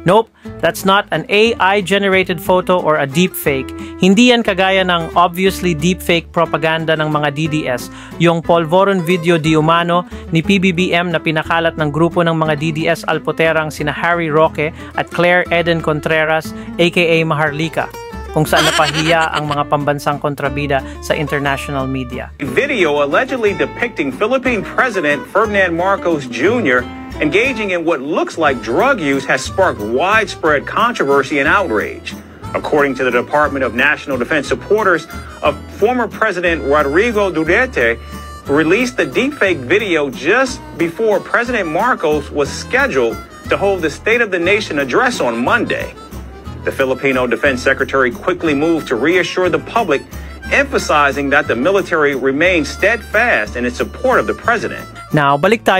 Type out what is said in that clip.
Nope, that's not an AI-generated photo or a deepfake. Hindi yan kagaya ng obviously deepfake propaganda ng mga DDS, yung polvoron video di umano ni PBBM na pinakalat ng grupo ng mga DDS alpoterang sina Harry Roque at Claire Eden Contreras aka Maharlika, kung saan napahiya ang mga pambansang kontrabida sa international media. A video allegedly depicting Philippine President Ferdinand Marcos Jr. engaging in what looks like drug use has sparked widespread controversy and outrage. According to the Department of National Defense, supporters of former President Rodrigo Duterte released the deepfake video just before President Marcos was scheduled to hold the State of the Nation address on Monday. The Filipino Defense Secretary quickly moved to reassure the public, emphasizing that the military remains steadfast in its support of the president. Now, balik tayo